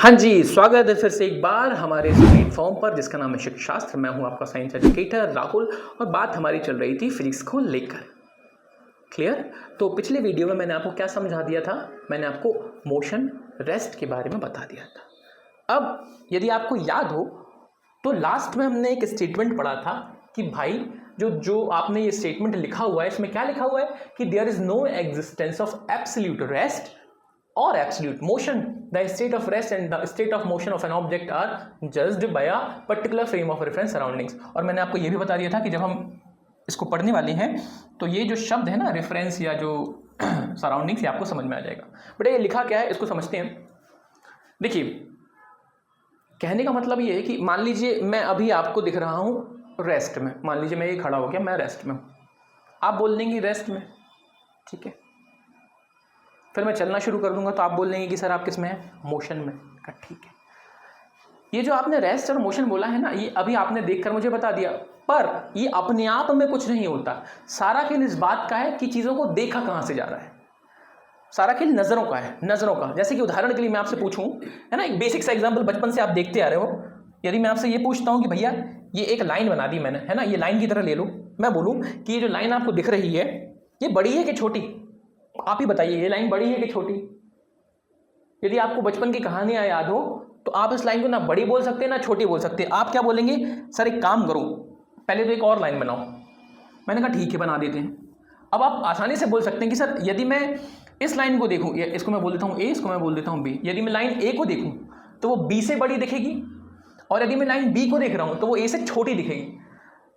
हाँ जी, स्वागत है फिर से एक बार हमारे इस प्लेटफॉर्म पर जिसका नाम है शिक्षाशास्त्र। मैं हूँ आपका साइंस एजुकेटर राहुल और बात हमारी चल रही थी फिजिक्स को लेकर। क्लियर? तो पिछले वीडियो में मैंने आपको क्या समझा दिया था? मैंने आपको मोशन रेस्ट के बारे में बता दिया था। अब यदि आपको याद हो तो लास्ट में हमने एक स्टेटमेंट पढ़ा था कि भाई जो आपने ये स्टेटमेंट लिखा हुआ है इसमें क्या लिखा हुआ है कि there is no existence of absolute rest or absolute motion. The state of rest and the state of motion of an object are judged by a particular frame of reference surroundings. और मैंने आपको ये भी बता दिया था कि जब हम इसको पढ़ने वाले हैं तो ये जो शब्द है ना रेफरेंस या जो सराउंडिंग्स, ये आपको समझ में आ जाएगा। बेटा ये लिखा क्या है इसको समझते हैं। देखिए कहने का मतलब ये है कि मान लीजिए मैं अभी आपको दिख रहा हूँ रेस्ट में, मान लीजिए मैं ये खड़ा हो गया, मैं रेस्ट में हूँ, आप बोल देंगे रेस्ट में, ठीक है। फिर मैं चलना शुरू कर दूंगा तो आप बोल देंगे कि सर आप किस में हैं? मोशन में। का ठीक है। ये जो आपने रेस्ट और मोशन बोला है ना, ये अभी आपने देखकर मुझे बता दिया, पर ये अपने आप में कुछ नहीं होता। सारा खेल इस बात का है कि चीज़ों को देखा कहाँ से जा रहा है। सारा खेल नज़रों का है, नज़रों का। जैसे कि उदाहरण के लिए मैं आपसे पूछूं, है ना, एक बेसिक सा एग्जाम्पल बचपन से आप देखते आ रहे हो। यदि मैं आपसे ये पूछता हूँ कि भैया ये एक लाइन बना दी मैंने, है ना, ये लाइन की तरह ले लो। मैं बोलूँ कि ये जो लाइन आपको दिख रही है ये बड़ी है कि छोटी? आप ही बताइए, ये लाइन बड़ी है कि छोटी? यदि आपको बचपन की कहानियां याद हो तो आप इस लाइन को ना बड़ी बोल सकते हैं ना छोटी बोल सकते हैं। आप क्या बोलेंगे? सर एक काम करो, पहले तो एक और लाइन बनाओ। मैंने कहा ठीक है बना देते हैं। अब आप आसानी से बोल सकते हैं कि सर यदि मैं इस लाइन को देखूं, इसको मैं बोल देता हूं ए, इसको मैं बोल देता हूं बी। यदि मैं लाइन ए को देखूं तो वो बी से बड़ी दिखेगी, और यदि मैं लाइन बी को देख रहा हूं तो वो ए से छोटी दिखेगी।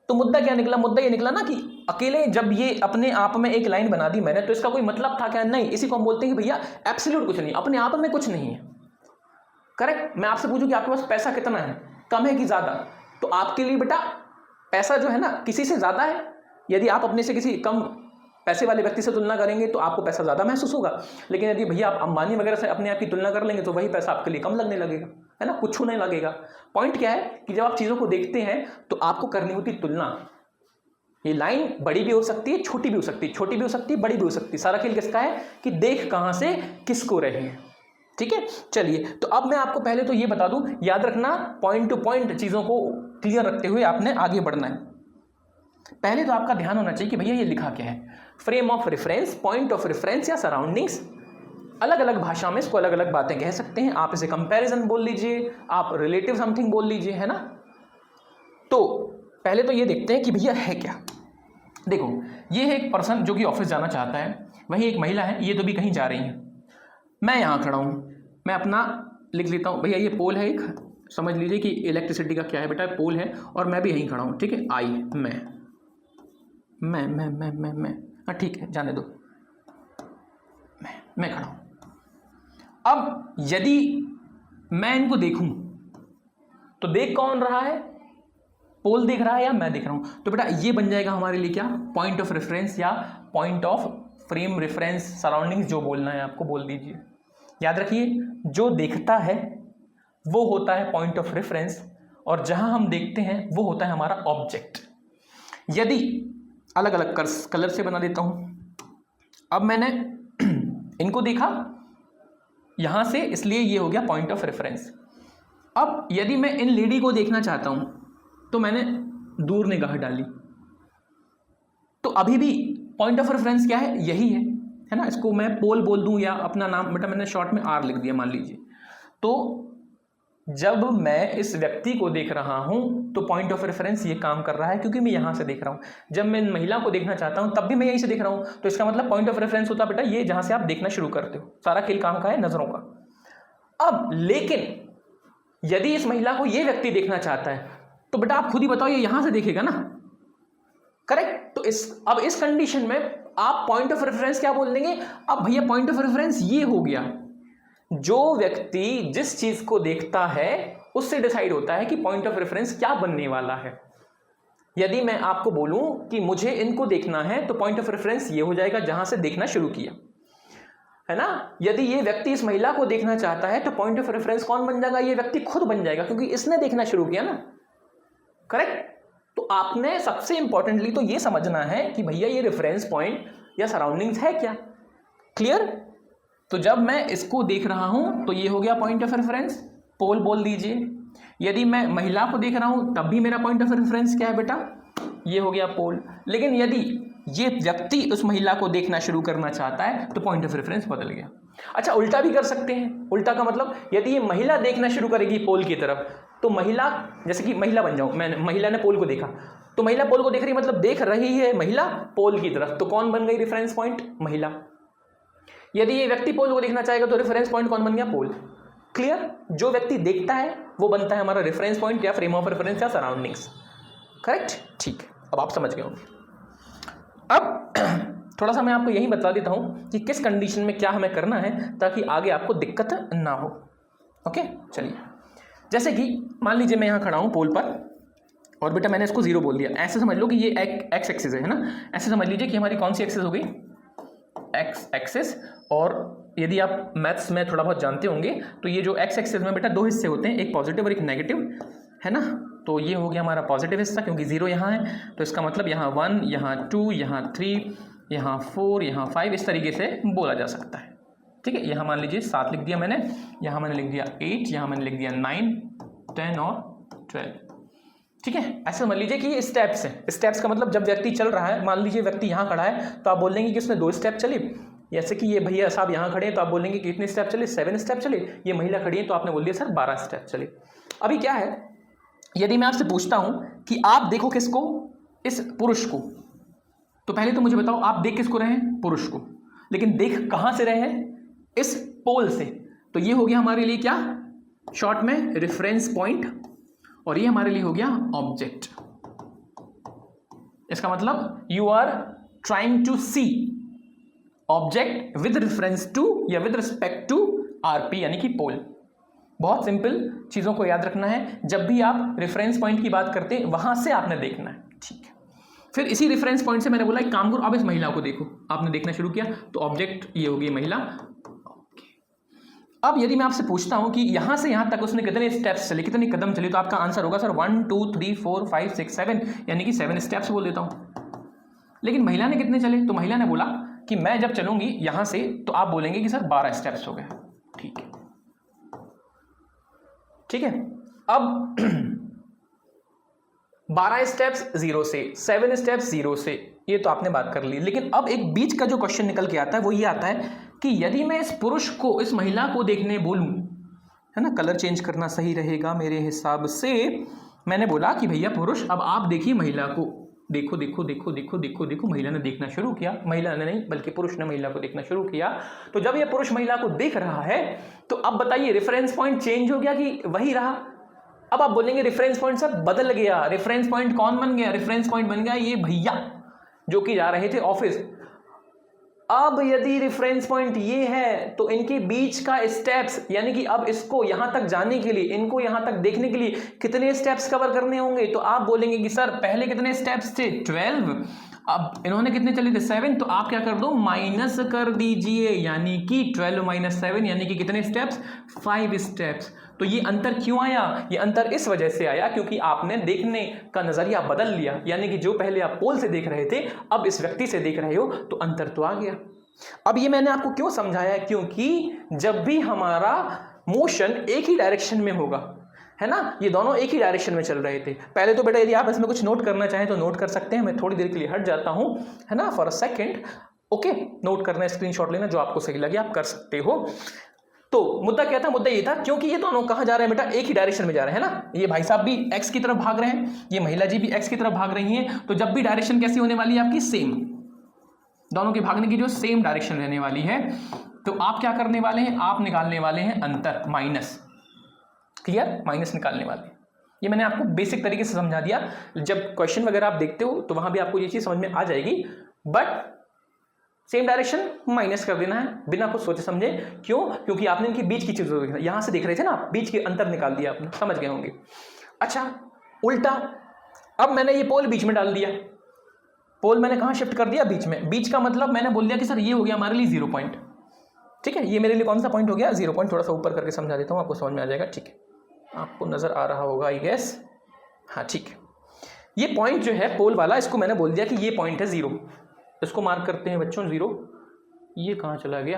तो मुद्दा क्या निकला? मुद्दा ये निकला ना कि अकेले जब ये अपने आप में एक लाइन बना दी मैंने तो इसका कोई मतलब था क्या? नहीं। इसी को हम बोलते हैं कि भैया एब्सोल्यूट कुछ नहीं, अपने आप में कुछ नहीं है। करेक्ट। मैं आपसे पूछूं कि आपके पास पैसा कितना है, कम है कि ज्यादा, तो आपके लिए बेटा पैसा जो है ना किसी से ज्यादा है। यदि आप अपने से किसी कम पैसे वाले व्यक्ति से तुलना करेंगे तो आपको पैसा ज्यादा महसूस होगा, लेकिन यदि भैया आप अंबानी वगैरह से अपने आप की तुलना कर लेंगे तो वही पैसा आपके लिए कम लगने लगेगा, है ना, कुछ नहीं लगेगा। पॉइंट क्या है कि जब आप चीजों को देखते हैं तो आपको करनी होती तुलना। ये लाइन बड़ी भी हो सकती है, छोटी भी हो सकती है, छोटी भी हो सकती है, बड़ी भी हो सकती है। सारा खेल किसका है कि देख कहां से किसको रहे हैं। ठीक है, चलिए तो अब मैं आपको पहले तो ये बता दूं, याद रखना पॉइंट टू पॉइंट चीजों को क्लियर रखते हुए आपने आगे बढ़ना है। पहले तो आपका ध्यान होना चाहिए कि भैया ये लिखा क्या है। Frame of reference, point of reference या सराउंडिंग्स, अलग अलग भाषा में इसको अलग अलग बातें कह सकते हैं। आप इसे कंपैरिजन बोल लीजिए, आप रिलेटिव समथिंग बोल लीजिए, है ना। तो पहले तो ये देखते हैं कि भैया है क्या। देखो ये है एक पर्सन जो कि ऑफिस जाना चाहता है, वही एक महिला है, ये तो भी कहीं जा रही है। मैं यहाँ खड़ा हूँ, मैं अपना लिख लेता हूँ। भैया ये पोल है एक, समझ लीजिए कि इलेक्ट्रिसिटी का क्या है बेटा, पोल है, और मैं भी यहीं खड़ा हूँ, ठीक है। आई मैं हाँ ठीक है जाने दो, मैं खड़ा हूँ। अब यदि मैं इनको देखूं तो देख कौन रहा है? पोल देख रहा है या मैं देख रहा हूं? तो बेटा ये बन जाएगा हमारे लिए क्या? पॉइंट ऑफ रेफरेंस या point of frame reference surroundings, जो बोलना है आपको बोल दीजिए। याद रखिए जो देखता है वो होता है पॉइंट ऑफ रेफरेंस, और जहां हम देखते हैं वो होता है हमारा ऑब्जेक्ट। यदि अलग अलग कलर से बना देता हूं, अब मैंने इनको देखा यहां से, इसलिए ये हो गया पॉइंट ऑफ रेफरेंस। अब यदि मैं इन लेडी को देखना चाहता हूं तो मैंने दूर निगाह डाली, तो अभी भी पॉइंट ऑफ रेफरेंस क्या है? यही है ना। इसको मैं पोल बोल दूं या अपना नाम, बेटा मैंने शॉर्ट में आर लिख दिया मान लीजिए। तो जब मैं इस व्यक्ति को देख रहा हूं तो पॉइंट ऑफ रेफरेंस ये काम कर रहा है क्योंकि मैं यहां से देख रहा हूं। जब मैं महिला को देखना चाहता हूं तब भी मैं यहीं से देख रहा हूं, तो इसका मतलब पॉइंट ऑफ रेफरेंस होता है बेटा ये जहां से आप देखना शुरू करते हो। सारा खेल काम का है नजरों का। अब लेकिन यदि इस महिला को ये व्यक्ति देखना चाहता है तो बेटा आप खुद ही बताओ, ये यहां से देखेगा ना, करेक्ट। तो अब इस कंडीशन में आप पॉइंट ऑफ रेफरेंस क्या बोल देंगे? अब भैया पॉइंट ऑफ रेफरेंस ये हो गया, जो व्यक्ति जिस चीज को देखता है उससे डिसाइड होता है कि पॉइंट ऑफ रेफरेंस क्या बनने वाला है। यदि मैं आपको बोलूं कि मुझे इनको देखना है तो पॉइंट ऑफ रेफरेंस ये हो जाएगा जहां से देखना शुरू किया, है ना। यदि ये व्यक्ति इस महिला को देखना चाहता है तो पॉइंट ऑफ रेफरेंस कौन बन जाएगा? ये व्यक्ति खुद बन जाएगा, क्योंकि इसने देखना शुरू किया ना, करेक्ट। तो आपने सबसे इंपॉर्टेंटली तो ये समझना है कि भैया ये रेफरेंस पॉइंट या सराउंडिंग्स है क्या। क्लियर? तो जब मैं इसको देख रहा हूं तो ये हो गया पॉइंट ऑफ रेफरेंस, पोल बोल दीजिए। यदि मैं महिला को देख रहा हूं तब भी मेरा पॉइंट ऑफ रेफरेंस क्या है बेटा, ये हो गया पोल। लेकिन यदि ये व्यक्ति उस महिला को देखना शुरू करना चाहता है तो पॉइंट ऑफ रेफरेंस बदल गया। अच्छा, उल्टा भी कर सकते हैं। उल्टा का मतलब यदि ये महिला देखना शुरू करेगी पोल की तरफ तो महिला, जैसे कि महिला बन जाऊं मैं, महिला ने पोल को देखा तो महिला पोल को देख रही, मतलब देख रही है महिला पोल की तरफ, तो कौन बन गई रेफरेंस पॉइंट, महिला। यदि ये व्यक्ति पोल को देखना चाहेगा तो रेफरेंस पॉइंट कौन बन गया, पोल। क्लियर, जो व्यक्ति देखता है वो बनता है हमारा रेफरेंस पॉइंट या फ्रेम ऑफ रेफरेंस या सराउंडिंग्स। करेक्ट, ठीक है, अब आप समझ गए होंगे। अब थोड़ा सा मैं आपको यही बता देता हूं कि किस कंडीशन में क्या हमें करना है ताकि आगे आपको दिक्कत ना हो। ओके, चलिए, जैसे कि मान लीजिए मैं यहां खड़ा हूं पोल पर और बेटा मैंने इसको 0 बोल दिया। ऐसे समझ लो कि ये एक्स एक्सिस है ना, ऐसे समझ लीजिए कि हमारी कौन सी एक्सिस हो गई, एक्स एक्सिस। और यदि आप मैथ्स में थोड़ा बहुत जानते होंगे तो ये जो एक्स एक्सिस में बेटा 2 हिस्से होते हैं, एक पॉजिटिव और एक नेगेटिव, है ना। तो ये हो गया हमारा पॉजिटिव हिस्सा, क्योंकि 0 यहाँ है तो इसका मतलब यहाँ 1, यहाँ 2, यहाँ 3, यहाँ 4, यहाँ 5, इस तरीके से बोला जा सकता है। ठीक है, यहाँ मान लीजिए 7 लिख दिया मैंने, यहाँ मैंने लिख दिया 8, यहाँ मैंने लिख दिया 9, 10 और 12। ठीक है, ऐसे समझ लीजिए कि ये स्टेप्स हैं। स्टेप्स का मतलब जब व्यक्ति चल रहा है, मान लीजिए व्यक्ति यहाँ खड़ा है तो आप बोलेंगे कि उसने 2 स्टेप चले। जैसे कि ये भैया साहब यहाँ खड़े हैं तो आप बोलेंगे कि कितने स्टेप चले, 7 स्टेप चले। ये महिला खड़ी है तो आपने बोल दिया सर 12 स्टेप चले। अभी क्या है, यदि मैं आपसे पूछता हूं कि आप देखो किसको, इस पुरुष को, तो पहले तो मुझे बताओ आप देख किसको रहे हैं, पुरुष को। लेकिन देख कहां से रहे हैं, इस पोल से। तो ये हो गया हमारे लिए क्या, शॉर्ट में रेफरेंस पॉइंट, और ये हमारे लिए हो गया ऑब्जेक्ट। इसका मतलब you are trying to see object with reference to या विद रिस्पेक्ट टू आरपी यानी कि पोल। बहुत सिंपल चीज़ों को याद रखना है, जब भी आप रेफरेंस पॉइंट की बात करते हैं वहां से आपने देखना है। ठीक है, फिर इसी रेफरेंस पॉइंट से मैंने बोला एक काम करो, अब इस महिला को देखो, आपने देखना शुरू किया तो ऑब्जेक्ट ये होगी महिला। अब यदि मैं आपसे पूछता हूं कि यहां से यहां तक उसने कितने स्टेप्स चले, कितने कदम चले, तो आपका आंसर होगा सर 1 2 3 4 5 6 7, यानी कि 7 स्टेप्स बोल देता हूं। लेकिन महिला ने कितने चले, तो महिला ने बोला कि मैं जब चलूंगी यहां से तो आप बोलेंगे कि सर 12 स्टेप्स हो गए। ठीक है, ठीक है। अब 12 स्टेप्स 0 से, 7 स्टेप्स 0 से, ये तो आपने बात कर ली। लेकिन अब एक बीच का जो क्वेश्चन निकल के आता है वो ये आता है कि यदि मैं इस पुरुष को इस महिला को देखने बोलूं, है ना, कलर चेंज करना सही रहेगा मेरे हिसाब से। मैंने बोला कि भैया पुरुष अब आप देखिए महिला को, देखो देखो देखो देखो देखो देखो, महिला ने देखना शुरू किया, महिला ने नहीं बल्कि पुरुष ने महिला को देखना शुरू किया। तो जब ये पुरुष महिला को देख रहा है तो अब बताइए रेफरेंस पॉइंट चेंज हो गया कि वही रहा। अब आप बोलेंगे रेफरेंस पॉइंट सर बदल गया। रेफरेंस पॉइंट कौन बन गया, रेफरेंस पॉइंट बन गया ये भैया जो कि जा रहे थे ऑफिस। अब यदि रेफरेंस पॉइंट ये है तो इनके बीच का स्टेप्स, यानी कि अब इसको यहां तक जाने के लिए, इनको यहां तक देखने के लिए कितने स्टेप्स कवर करने होंगे, तो आप बोलेंगे कि सर पहले कितने स्टेप्स थे 12, अब इन्होंने कितने चले थे 7, तो आप क्या कर दो माइनस कर दीजिए, यानी कि 12 माइनस 7 यानी कि कितने स्टेप्स, 5 स्टेप्स। तो ये अंतर क्यों आया, ये अंतर इस वजह से आया क्योंकि आपने देखने का नजरिया बदल लिया, यानी कि जो पहले आप पोल से देख रहे थे अब इस व्यक्ति से देख रहे हो, तो अंतर तो आ गया। अब ये मैंने आपको क्यों समझाया, क्योंकि जब भी हमारा मोशन एक ही डायरेक्शन में होगा, है ना, ये दोनों एक ही डायरेक्शन में चल रहे थे। पहले तो बेटा यदि आप इसमें कुछ नोट करना चाहें तो नोट कर सकते हैं, मैं थोड़ी देर के लिए हट जाता हूं, है ना, for a second. Okay, note करना, स्क्रीनशॉट लेना, जो आपको सही लगे आप कर सकते हो। तो मुद्दा क्या था, मुद्दा ये था क्योंकि ये दोनों कहां जा रहे हैं बेटा, एक ही डायरेक्शन में जा रहे हैं ना। ये भाई साहब भी एक्स की तरफ भाग रहे हैं, ये महिला जी भी एक्स की तरफ भाग रही हैं। तो जब भी डायरेक्शन कैसी होने वाली है आपकी, सेम, दोनों के भागने की जो सेम डायरेक्शन रहने वाली है, तो आप क्या करने वाले हैं, आप निकालने वाले हैं अंतर, माइनस। क्लियर, माइनस निकालने वाले। ये मैंने आपको बेसिक तरीके से समझा दिया, जब क्वेश्चन वगैरह आप देखते हो तो वहां भी आपको ये चीज समझ में आ जाएगी। बट सेम डायरेक्शन माइनस कर देना है बिना कुछ सोचे समझे। क्यों, क्योंकि आपने इनके बीच की चीजों को यहां से देख रहे थे ना, बीच के अंतर निकाल दिया आपने, समझ गए होंगे। अच्छा, उल्टा, अब मैंने ये पोल बीच में डाल दिया, पोल मैंने कहां शिफ्ट कर दिया, बीच में। बीच का मतलब मैंने बोल दिया कि सर ये हो गया हमारे लिए 0 पॉइंट। ठीक है, ये मेरे लिए कौन सा पॉइंट हो गया, 0 पॉइंट। थोड़ा सा ऊपर करके समझा देता हूं, आपको समझ में आ जाएगा। ठीक है, आपको नजर आ रहा होगा आई गेस, हाँ ठीक है। ये पॉइंट जो है पोल वाला, इसको मैंने बोल दिया कि ये पॉइंट है 0, इसको मार्क करते हैं बच्चों 0। ये कहाँ चला गया,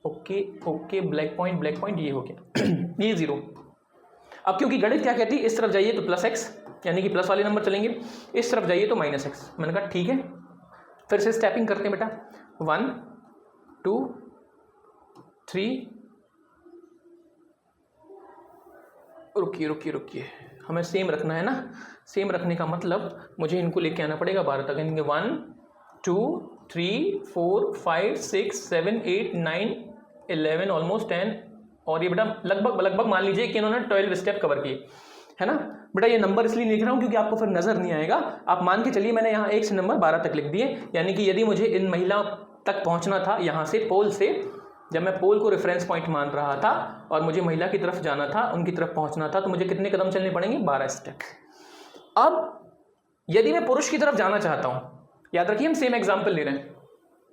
ओके ओके, ब्लैक पॉइंट ये हो गया ये 0। अब क्योंकि गणित क्या कहती है, इस तरफ जाइए तो प्लस एक्स, यानी कि प्लस वाले नंबर चलेंगे, इस तरफ जाइए तो माइनस एक्स। मैंने कहा ठीक है, फिर से स्टेपिंग करते हैं बेटा। 1 2 3, रुकिए, हमें सेम रखना है ना। सेम रखने का मतलब मुझे इनको लेके आना पड़ेगा 12 तक, यानी कि 1 2 3 4 5 6 7 8 9 11 ऑलमोस्ट 10, और ये बेटा लगभग मान लीजिए कि इन्होंने 12 स्टेप कवर किए, है ना बेटा। ये नंबर इसलिए लिख रहा हूँ क्योंकि आपको फिर नजर नहीं आएगा। आप मान के चलिए मैंने यहाँ 1 से नंबर 12 तक लिख दिए, यानी कि यदि मुझे इन महिला तक पहुँचना था यहाँ से पोल से, जब मैं पोल को रेफरेंस पॉइंट मान रहा था और मुझे महिला की तरफ जाना था, उनकी तरफ पहुँचना था, तो मुझे कितने कदम चलने पड़ेंगे, 12 स्टेप। अब यदि मैं पुरुष की तरफ जाना चाहता हूँ, याद रखिए हम सेम एग्जाम्पल ले रहे हैं,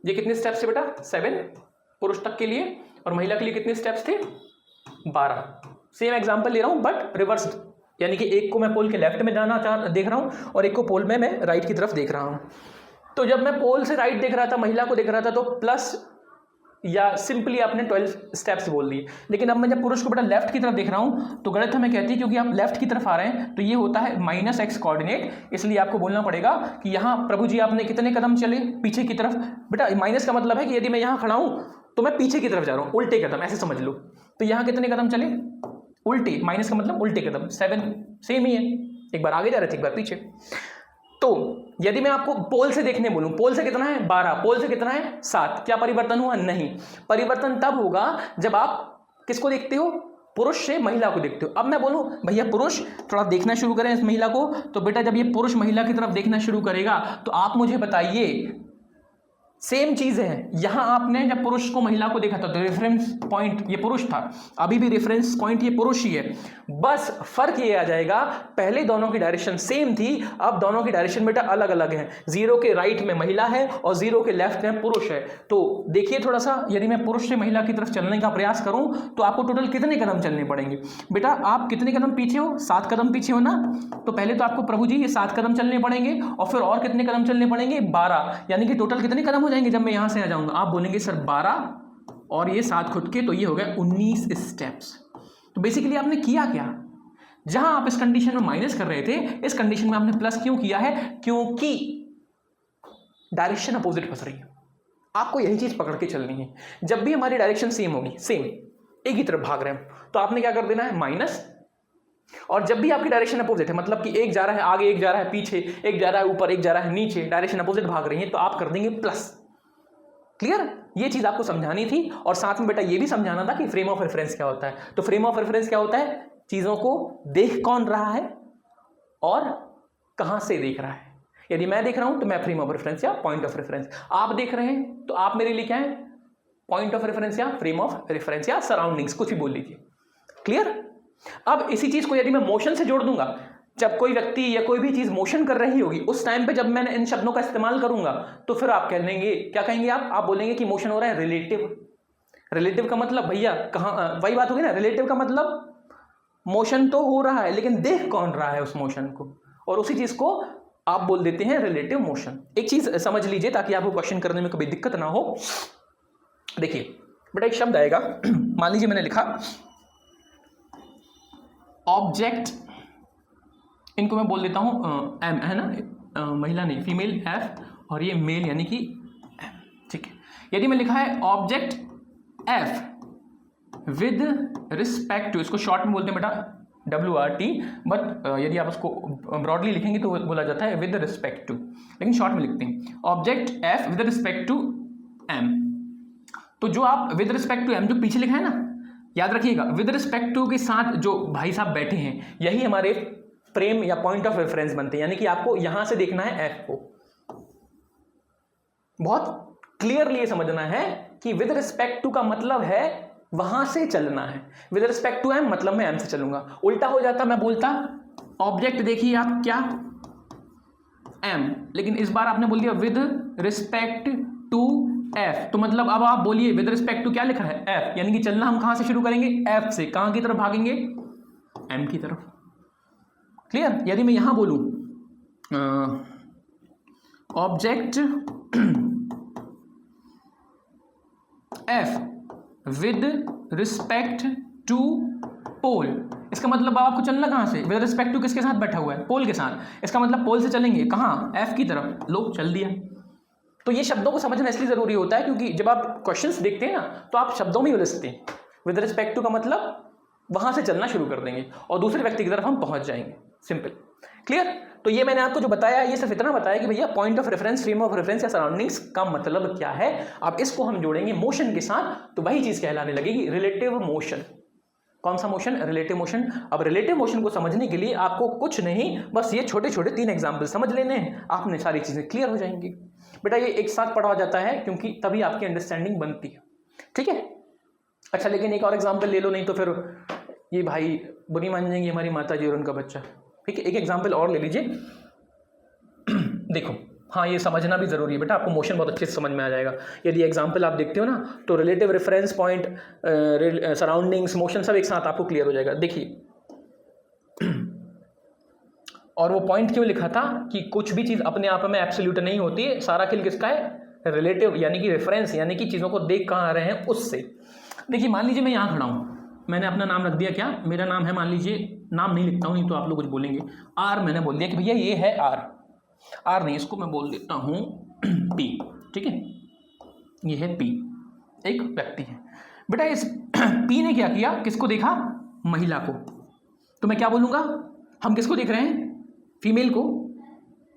ये कितने स्टेप्स थे बेटा, 7 पुरुष तक के लिए, और महिला के लिए कितने स्टेप्स थे, 12। सेम एग्जाम्पल ले रहा हूँ बट रिवर्स्ड, यानी कि एक को मैं पोल के लेफ्ट में जाना देख रहा हूँ और एक को पोल में मैं राइट की तरफ देख रहा हूँ। तो जब मैं पोल से राइट देख रहा था, महिला को देख रहा था, तो प्लस या सिंपली आपने 12 स्टेप्स बोल दिए। लेकिन अब मैं जब पुरुष को बेटा लेफ्ट की तरफ देख रहा हूँ तो गणित हमें कहती है क्योंकि आप लेफ्ट की तरफ आ रहे हैं तो ये होता है -x कोऑर्डिनेट, इसलिए आपको बोलना पड़ेगा कि यहाँ प्रभु जी आपने कितने कदम चले पीछे की तरफ। बेटा माइनस का मतलब है कि यदि मैं यहाँ खड़ा हूँ तो मैं पीछे की तरफ जा रहा हूँ, उल्टे कदम, ऐसे समझ लो। तो यहाँ कितने कदम चले, उल्टे, माइनस का मतलब उल्टे कदम, 7 सेम ही है, एक बार आगे जा रहे थे एक बार पीछे। तो यदि मैं आपको पोल से देखने बोलूं, पोल से कितना है 12, पोल से कितना है 7, क्या परिवर्तन हुआ, नहीं। परिवर्तन तब होगा जब आप किसको देखते हो, पुरुष से महिला को देखते हो। अब मैं बोलूं भैया पुरुष थोड़ा देखना शुरू करें इस महिला को, तो बेटा जब ये पुरुष महिला की तरफ देखना शुरू करेगा तो आप मुझे बताइए, सेम चीज है, यहां आपने जब पुरुष को महिला को देखा था तो रेफरेंस पॉइंट ये पुरुष था, अभी भी रेफरेंस पॉइंट ये पुरुष ही है, बस फर्क ये आ जाएगा पहले दोनों की डायरेक्शन सेम थी, अब दोनों की डायरेक्शन बेटा अलग अलग है। 0 के राइट में महिला है और 0 के लेफ्ट में पुरुष है। तो देखिए थोड़ा सा, यदि मैं पुरुष से महिला की तरफ चलने का प्रयास करूं तो आपको टोटल कितने कदम चलने पड़ेंगे। बेटा आप कितने कदम पीछे हो, 7 कदम पीछे हो ना, तो पहले तो आपको प्रभु जी ये 7 कदम चलने पड़ेंगे और फिर और कितने कदम चलने पड़ेंगे, 12, यानी कि टोटल कितने कदम हो जाएंगे जब मैं यहां से आ जाऊंगा। आप बोलेंगे सर 12 और ये 7 खुद के, तो ये हो गया 19 स्टेप्स। तो बेसिकली आपने किया क्या, जहां आप इस कंडीशन में माइनस कर रहे थे, इस कंडीशन में आपने प्लस क्यों किया है, क्योंकि डायरेक्शन अपोजिट फंस रही है। आपको यही चीज पकड़ के चलनी है। जब भी हमारी डायरेक्शन सेम होगी, सेम एक ही तरफ भाग रहे हैं, तो आपने क्या कर देना है, माइनस। और जब भी आपकी डायरेक्शन अपोजिट है, मतलब कि एक जा रहा है आगे, एक जा रहा है पीछे, एक जा रहा है ऊपर, एक जा रहा है नीचे, डायरेक्शन अपोजिट भाग रही है, तो आप कर देंगे प्लस। क्लियर, ये चीज आपको समझानी थी। और साथ में बेटा ये भी समझाना था कि फ्रेम ऑफ रेफरेंस क्या होता है। तो फ्रेम ऑफ रेफरेंस क्या होता है, चीजों को देख कौन रहा है और कहां से देख रहा है। यदि मैं देख रहा हूं तो मैं फ्रेम ऑफ रेफरेंस या पॉइंट ऑफ रेफरेंस, आप देख रहे हैं तो आप मेरे लिए क्या है, पॉइंट ऑफ रेफरेंस या फ्रेम ऑफ रेफरेंस या सराउंडिंग्स, कुछ भी बोल लीजिए। क्लियर। अब इसी चीज को यदि मैं मोशन से जोड़ दूंगा, जब कोई व्यक्ति या कोई भी चीज मोशन कर रही होगी उस टाइम पे जब मैं इन शब्दों का इस्तेमाल करूंगा तो फिर आप कह लेंगे, क्या कहेंगे आप बोलेंगे कि मोशन हो रहा है रिलेटिव। रिलेटिव का मतलब भैया कहां, वही बात होगी ना, रिलेटिव का मतलब मोशन तो हो रहा है लेकिन देख कौन रहा है उस मोशन को, और उसी चीज को आप बोल देते हैं रिलेटिव मोशन। एक चीज समझ लीजिए ताकि आपको क्वेश्चन करने में कभी दिक्कत ना हो। देखिए बेटा एक शब्द आएगा, मान लीजिए मैंने लिखा ऑब्जेक्ट, इनको मैं बोल देता हूं एम, है ना, महिला नहीं, फीमेल एफ, और ये मेल यानी कि एम, ठीक है। यदि मैं लिखा है object F with respect to, इसको शॉर्ट में बोलते हैं बेटा WRT, बट यदि आप उसको ब्रॉडली लिखेंगे तो बोला जाता है विद रिस्पेक्ट टू, लेकिन शॉर्ट में लिखते हैं object F with respect to M. तो जो आप विद रिस्पेक्ट टू एम जो पीछे लिखा है ना, याद रखिएगा विद रिस्पेक्ट टू के साथ जो भाई साहब बैठे हैं यही हमारे फ्रेम या पॉइंट ऑफ रेफरेंस बनते हैं, यानी कि आपको यहां से देखना है एफ को। बहुत क्लियरली ये समझना है कि विद रिस्पेक्ट टू का मतलब है वहां से चलना है, विद रिस्पेक्ट टू एम मतलब मैं एम से चलूंगा। उल्टा हो जाता, मैं बोलता ऑब्जेक्ट देखिए आप क्या एम, लेकिन इस बार आपने बोल दिया विद रिस्पेक्ट टू एफ, तो मतलब अब आप बोलिए विद रिस्पेक्ट टू क्या लिखा है एफ, यानी कि चलना हम कहां से शुरू करेंगे, एफ से। कहां की तरफ भागेंगे, एम की तरफ। क्लियर। यदि मैं यहां बोलूं object F with respect to pole. इसका मतलब आपको चलना कहाँ से, विद रिस्पेक्ट टू किसके साथ बैठा हुआ है, पोल के साथ। इसका मतलब पोल से चलेंगे कहाँ, एफ की तरफ, लो चल दिया। तो ये शब्दों को समझना इसलिए जरूरी होता है क्योंकि जब आप क्वेश्चंस देखते हैं ना तो आप शब्दों में उलझते हैं। विद रिस्पेक्ट टू का मतलब वहां से चलना शुरू कर देंगे और दूसरे व्यक्ति की तरफ हम पहुंच जाएंगे, सिंपल, क्लियर। तो ये मैंने आपको जो बताया ये सिर्फ इतना बताया कि भैया point of reference, frame of reference या सराउंडिंग्स का मतलब क्या है। अब इसको हम जोड़ेंगे मोशन के साथ तो वही चीज कहलाने लगेगी रिलेटिव मोशन। कौन सा मोशन, रिलेटिव मोशन। अब रिलेटिव मोशन को समझने के लिए आपको कुछ नहीं, बस ये छोटे छोटे 3 एग्जाम्पल समझ लेने हैं, आपने सारी चीजें क्लियर हो जाएंगी। बेटा ये एक साथ पढ़ा जाता है क्योंकि तभी आपकी अंडरस्टैंडिंग बनती है, ठीक है। अच्छा लेकिन एक और एग्जाम्पल ले लो, नहीं तो फिर ये भाई बुरी मान जाएंगी हमारी माता जी और उनका बच्चा, ठीक है। एक एग्जाम्पल और ले लीजिए देखो, हाँ ये समझना भी जरूरी है बेटा, आपको मोशन बहुत अच्छे से समझ में आ जाएगा। यदि एग्जाम्पल आप देखते हो ना तो relative reference point, surroundings, motion सब एक साथ आपको क्लियर हो जाएगा। देखिए और वो पॉइंट क्यों लिखा था कि कुछ भी चीज अपने आप में एब्सोल्यूट नहीं होती है, सारा खेल किसका है, रिलेटिव, यानी कि रेफरेंस, यानी कि चीजों को देख कहाँ आ रहे हैं उससे। देखिए मान लीजिए मैं यहाँ खड़ा हूँ, मैंने अपना नाम रख दिया, क्या मेरा नाम है, मान लीजिए, नाम नहीं लिखता हूँ नहीं तो आप लोग कुछ बोलेंगे, आर मैंने बोल दिया कि भैया ये है आर, आर नहीं इसको मैं बोल देता हूँ पी, ठीक है, ये है पी, एक व्यक्ति है। बेटा इस पी ने क्या किया, किसको देखा, महिला को, तो मैं क्या बोलूँगा, हम किसको देख रहे हैं, फीमेल को।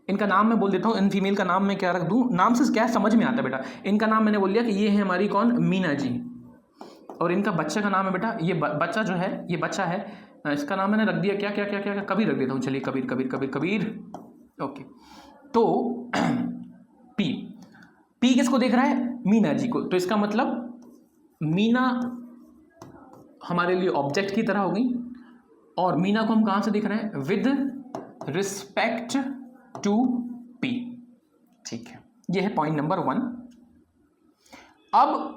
इनका नाम मैं बोल देता हूँ, इन फीमेल का नाम मैं क्या रख दूँ, नाम से क्या समझ में आता है बेटा। इनका नाम मैंने बोल दिया कि ये है हमारी कौन, मीना जी, और इनका बच्चे का नाम है बेटा, ये बच्चा जो है ये बच्चा है, इसका नाम मैंने रख दिया क्या क्या क्या क्या, क्या? कबीर रख देता हूँ, चलिए कबीर कबीर कबीर कबीर, ओके। तो पी, पी किसको देख रहा है, मीना जी को, तो इसका मतलब मीना हमारे लिए ऑब्जेक्ट की तरह हो गई, और मीना को हम कहाँ से देख रहे हैं, विद रिस्पेक्ट टू पी, ठीक है। ये है पॉइंट नंबर 1। अब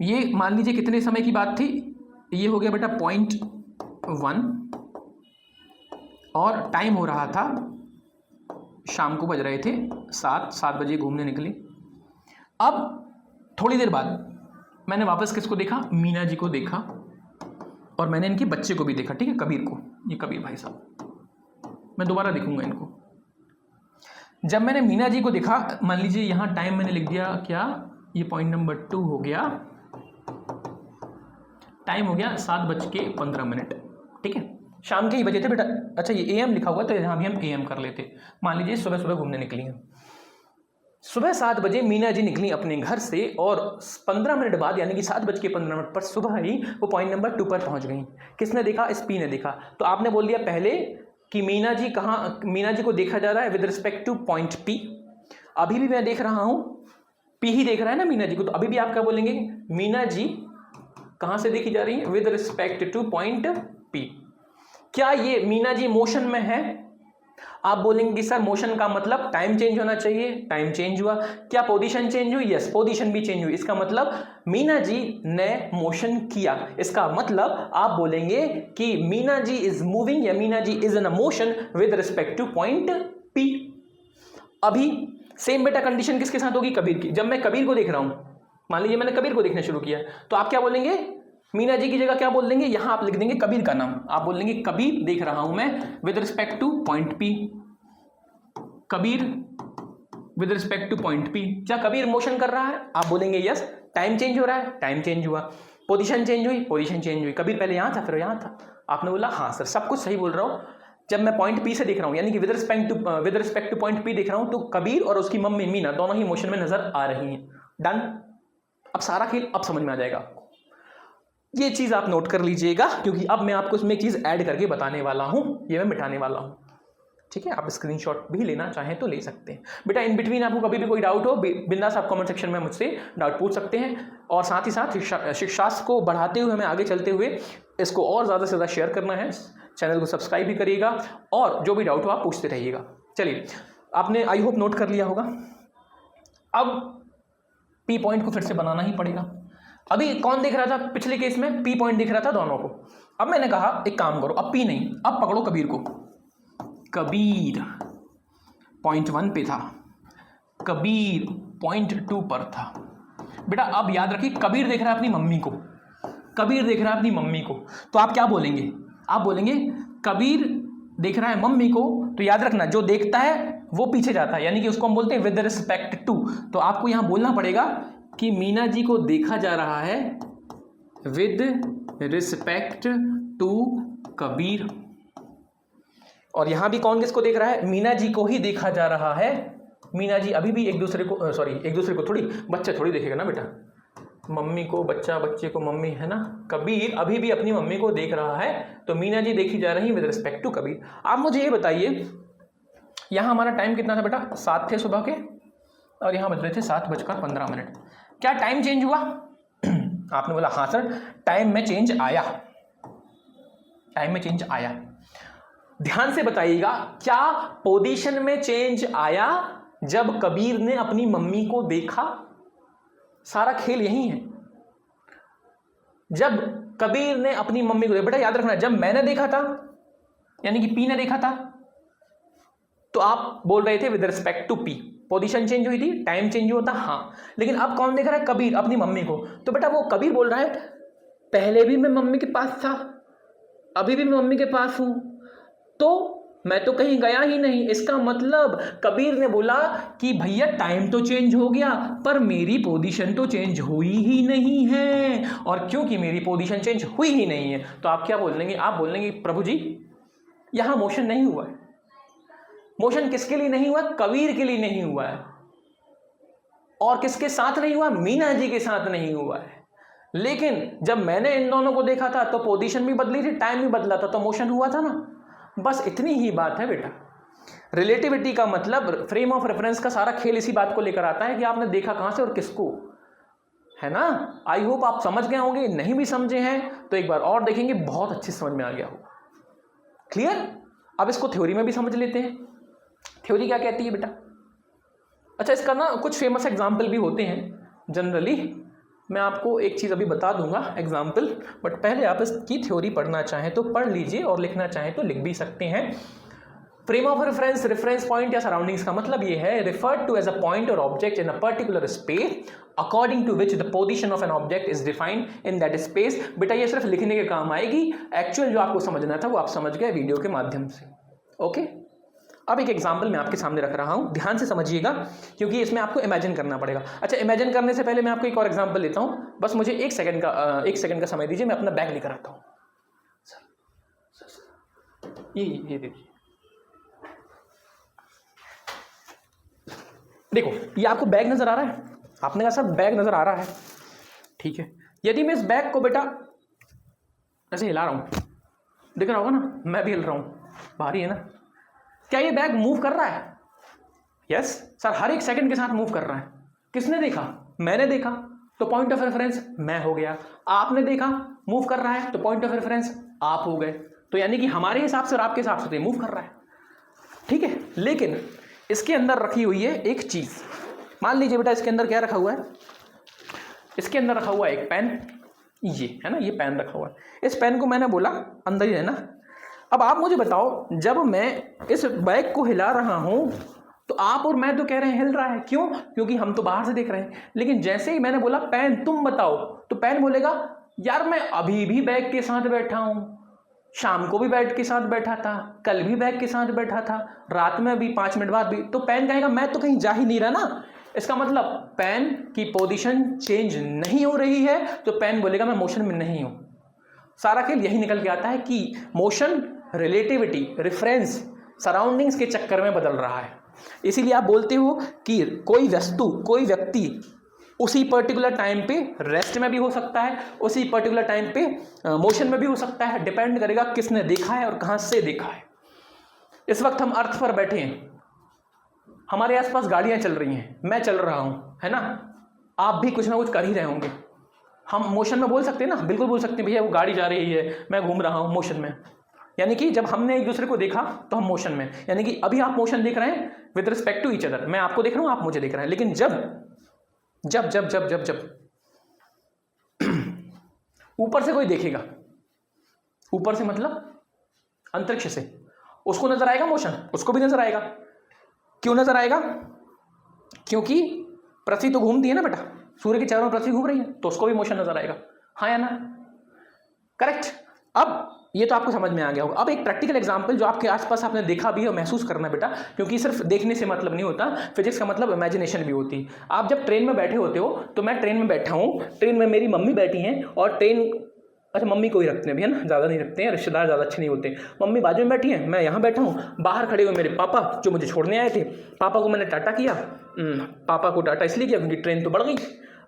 ये मान लीजिए कितने समय की बात थी, ये हो गया बेटा पॉइंट 1 और टाइम हो रहा था, शाम को बज रहे थे 7 बजे घूमने निकले। अब थोड़ी देर बाद मैंने वापस किसको देखा, मीना जी को देखा, और मैंने इनके बच्चे को भी देखा, ठीक है, कबीर को, ये कबीर भाई साहब, मैं दोबारा देखूंगा इनको। जब मैंने मीना जी को देखा, मान लीजिए यहाँ टाइम मैंने लिख दिया क्या, ये पॉइंट नंबर 2 हो गया, टाइम हो गया 7:15, ठीक है, शाम के ही बजे थे बेटा। अच्छा ये AM लिखा हुआ तो यहाँ भी हम AM कर लेते। मान लीजिए सुबह सुबह घूमने निकली हैं, सुबह 7 बजे मीना जी निकली अपने घर से, और 15 मिनट बाद यानी कि 7:15 पर सुबह ही वो पॉइंट नंबर 2 पर पहुंच गई। किसने देखा, इस पी ने देखा। तो आपने बोल दिया पहले कि मीना जी कहाँ, मीना जी को देखा जा रहा है with respect to point P. अभी भी मैं देख रहा हूँ, पी ही देख रहा है ना मीना जी को, तो अभी भी आप क्या बोलेंगे, मीना जी कहाँ से देखी जा रही है, with respect to point P. क्या ये मीना जी मोशन में है, आप बोलेंगे सर मोशन का मतलब टाइम चेंज होना चाहिए, टाइम चेंज हुआ। क्या पोजीशन चेंज हुई, यस पोजीशन भी चेंज हुई। इसका मतलब मीना जी ने मोशन किया, इसका मतलब आप बोलेंगे कि मीना जी इज मूविंग या Meena ji is in a motion with respect to point P. अभी सेम बेटा कंडीशन किसके साथ होगी, कबीर की। जब मैं कबीर को देख रहा हूं, मान लीजिए मैंने कबीर को देखना शुरू किया, तो आप क्या बोलेंगे, मीना जी की जगह क्या बोल देंगे, यहां आप लिख देंगे कबीर का नाम, आप बोल देंगे कबीर देख रहा हूं मैं with respect to point P, Kabir with respect to point P. क्या कबीर मोशन कर रहा है, आप बोलेंगे यस। टाइम चेंज हो रहा है, टाइम चेंज हुआ। पोजीशन चेंज हुई, पोजीशन चेंज हुई। कबीर पहले यहां था फिर यहां था, आपने बोला हाँ सर सब कुछ सही बोल रहा हूं। जब मैं पॉइंट पी से देख रहा हूं यानी कि with respect to point P देख रहा हूं, तो कबीर और उसकी मम्मी मीना दोनों ही मोशन में नजर आ रही हैं। डन। अब सारा खेल अब समझ में आ जाएगा आपको, ये चीज आप नोट कर लीजिएगा, क्योंकि अब मैं आपको इसमें चीज ऐड करके बताने वाला हूं, ये मैं मिटाने वाला हूं, ठीक है। आप स्क्रीनशॉट भी लेना चाहें तो ले सकते हैं। बेटा इन बिटवीन आपको कभी भी कोई डाउट हो, बिंदास आप कमेंट सेक्शन में मुझसे डाउट पूछ सकते हैं, और साथ ही साथ शिक्षाशास्त्र को बढ़ाते हुए, हमें आगे चलते हुए इसको और ज़्यादा से ज़्यादा शेयर करना है। चैनल को सब्सक्राइब भी करिएगा, और जो भी डाउट हो आप पूछते रहिएगा। चलिए, आपने आई होप नोट कर लिया होगा। अब पी पॉइंट को फिर से बनाना ही पड़ेगा। अभी कौन देख रहा था, पिछले केस में पी पॉइंट दिख रहा था दोनों को। अब मैंने कहा एक काम करो, अब पी नहीं, अब पकड़ो कबीर को। कबीर पॉइंट 1 पे था, कबीर पॉइंट 2 पर था। बेटा अब याद रखिए, कबीर देख रहा है अपनी मम्मी को, कबीर देख रहा है अपनी मम्मी को, तो आप क्या बोलेंगे? आप बोलेंगे कबीर देख रहा है मम्मी को, तो याद रखना जो देखता है वो पीछे जाता है, यानी कि उसको हम बोलते हैं विद रिस्पेक्ट टू। तो आपको यहां बोलना पड़ेगा कि मीना जी को देखा जा रहा है विद रिस्पेक्ट टू कबीर। और यहां भी कौन किसको देख रहा है? मीना जी को ही देखा जा रहा है। मीना जी अभी भी एक दूसरे को थोड़ी, बच्चा थोड़ी देखेगा ना बेटा, मम्मी को बच्चा, बच्चे को मम्मी, है ना। कबीर अभी भी अपनी मम्मी को देख रहा है, तो मीना जी देखी जा रही है विद रिस्पेक्ट टू कबीर। आप मुझे ये बताइए, यहाँ हमारा टाइम कितना था बेटा? 7 थे सुबह के, और यहाँ बज रहे थे 7:15। क्या टाइम चेंज हुआ? आपने बोला हाँ सर, टाइम में चेंज आया, टाइम में चेंज आया। ध्यान से बताइएगा, क्या पोजीशन में चेंज आया जब कबीर ने अपनी मम्मी को देखा? सारा खेल यही है। जब कबीर ने अपनी मम्मी को देखा, बेटा याद रखना, जब मैंने देखा था यानी कि पी ने देखा था, तो आप बोल रहे थे with respect to P. Position change हुई थी, टाइम चेंज हुआ था, हाँ। लेकिन अब कौन देख रहा है? कबीर अपनी मम्मी को। तो बेटा वो कबीर बोल रहा है पहले भी मैं मम्मी के पास था, अभी भी मैं मम्मी के पास हूं, तो मैं तो कहीं गया ही नहीं। इसका मतलब कबीर ने बोला कि भैया टाइम तो चेंज हो गया, पर मेरी पोजीशन तो चेंज हुई ही नहीं है। और क्योंकि मेरी पोजीशन चेंज हुई ही नहीं है, तो आप क्या बोलेंगे? आप बोलेंगे प्रभु जी यहां मोशन नहीं हुआ है। मोशन किसके लिए नहीं हुआ? कबीर के लिए नहीं हुआ है। और किसके साथ नहीं हुआ? मीना जी के साथ नहीं हुआ है। लेकिन जब मैंने इन दोनों को देखा था तो पोजीशन भी बदली थी, टाइम भी बदला था, तो मोशन हुआ था ना। बस इतनी ही बात है बेटा। रिलेटिविटी का मतलब, फ्रेम ऑफ रेफरेंस का सारा खेल इसी बात को लेकर आता है कि आपने देखा कहां से और किसको, है ना। आई होप आप समझ गए होंगे। नहीं भी समझे हैं तो एक बार और देखेंगे, बहुत अच्छे समझ में आ गया होगा। क्लियर? अब इसको थ्योरी में भी समझ लेते हैं। थ्योरी क्या कहती है बेटा? अच्छा, इसका ना कुछ फेमस एग्जाम्पल भी होते हैं जनरली। मैं आपको एक चीज़ अभी बता दूंगा एग्जाम्पल, बट पहले आप इसकी थ्योरी पढ़ना चाहें तो पढ़ लीजिए, और लिखना चाहें तो लिख भी सकते हैं। Frame of reference, reference point या सराउंडिंग्स का मतलब ये है, referred to as a point और object in a particular space according to which the position of an object is defined in that space. बेटा ये सिर्फ लिखने के काम आएगी, एक्चुअल जो आपको समझना था वो आप समझ गए वीडियो के माध्यम से। ओके, अब एक एग्जाम्पल मैं आपके सामने रख रहा हूं, ध्यान से समझिएगा, क्योंकि इसमें आपको इमेजिन करना पड़ेगा। अच्छा, इमेजिन करने से पहले मैं आपको एक और एग्जाम्पल लेता हूं, बस मुझे एक सेकंड का समय दीजिए, मैं अपना बैग लेकर आता हूं। ये देखिए, देखो ये आपको बैग नजर आ रहा है। आपने कहा सर बैग नजर आ रहा है, ठीक है। यदि मैं इस बैग को बेटा ऐसे हिला रहा हूं, दिख रहा होगा ना, मैं भी हिल रहा हूं, भारी है ना। क्या ये बैग मूव कर रहा है? यस सर, हर एक सेकंड के साथ मूव कर रहा है। किसने देखा? मैंने देखा, तो पॉइंट ऑफ रेफरेंस मैं हो गया। आपने देखा मूव कर रहा है, तो पॉइंट ऑफ रेफरेंस आप हो गए। तो यानी कि हमारे हिसाब से और आपके हिसाब से मूव कर रहा है, ठीक है। लेकिन इसके अंदर रखी हुई है एक चीज। मान लीजिए बेटा इसके अंदर क्या रखा हुआ है? इसके अंदर रखा हुआ है एक पेन, ये है ना, ये पेन रखा हुआ है। इस पेन को मैंने बोला अंदर ही है ना। अब आप मुझे बताओ, जब मैं इस बैग को हिला रहा हूं तो आप और मैं तो कह रहे हैं हिल रहा है, क्यों? क्योंकि हम तो बाहर से देख रहे हैं। लेकिन जैसे ही मैंने बोला पेन तुम बताओ, तो पेन बोलेगा यार मैं अभी भी बैग के साथ बैठा हूं, शाम को भी बैग के साथ बैठा था, कल भी बैग के साथ बैठा था, रात में भी, 5 मिनट बाद भी। तो पेन कहेगा मैं तो कहीं जा ही नहीं रहा ना। इसका मतलब पेन की पोजीशन चेंज नहीं हो रही है, तो पेन बोलेगा मैं मोशन में नहीं हूं। सारा खेल यही निकल के आता है कि मोशन रिलेटिविटी, रेफरेंस, सराउंडिंग्स के चक्कर में बदल रहा है। इसीलिए आप बोलते हो कि कोई वस्तु, कोई व्यक्ति उसी पर्टिकुलर टाइम पे रेस्ट में भी हो सकता है, उसी पर्टिकुलर टाइम पे मोशन में भी हो सकता है। डिपेंड करेगा किसने देखा है और कहां से देखा है। इस वक्त हम अर्थ पर बैठे हैं, हमारे आसपास गाड़ियां चल रही हैं, मैं चल रहा हूं, है ना। आप भी कुछ ना कुछ कर ही रहे होंगे। हम मोशन में बोल सकते हैं ना, बिल्कुल बोल सकते हैं भैया वो गाड़ी जा रही है, मैं घूम रहा हूं मोशन में। यानी कि जब हमने एक दूसरे को देखा तो हम मोशन में, यानी कि अभी आप मोशन देख रहे हैं with respect to each other. मैं आपको देख रहा हूं, आप मुझे देख रहे हैं। लेकिन जब जब जब जब जब जब ऊपर से कोई देखेगा, ऊपर से मतलब अंतरिक्ष से, उसको नजर आएगा मोशन, उसको भी नजर आएगा। क्यों नजर आएगा? क्योंकि पृथ्वी तो घूमती है ना बेटा, सूर्य के चारों ओर पृथ्वी घूम रही है, तो उसको भी मोशन नजर आएगा, हाँ या ना। करेक्ट। अब ये तो आपको समझ में आ गया होगा। अब एक प्रैक्टिकल एग्जांपल जो आपके आसपास आपने देखा भी है और महसूस करना बेटा, क्योंकि सिर्फ देखने से मतलब नहीं होता, फिजिक्स का मतलब इमेजिनेशन भी होती है। आप जब ट्रेन में बैठे होते हो, तो मैं ट्रेन में बैठा हूँ, ट्रेन में मेरी मम्मी बैठी हैं और ट्रेन, अच्छा मम्मी को ही रखते हैं भी है ना, ज़्यादा नहीं रखते हैं, रिश्तेदार ज़्यादा अच्छे नहीं होते। मम्मी बाजू में बैठी हैं, मैं यहाँ बैठा हूँ, बाहर खड़े हुए मेरे पापा जो मुझे छोड़ने आए थे। पापा को मैंने टाटा किया, पापा को टाटा इसलिए किया क्योंकि ट्रेन तो बढ़ गई।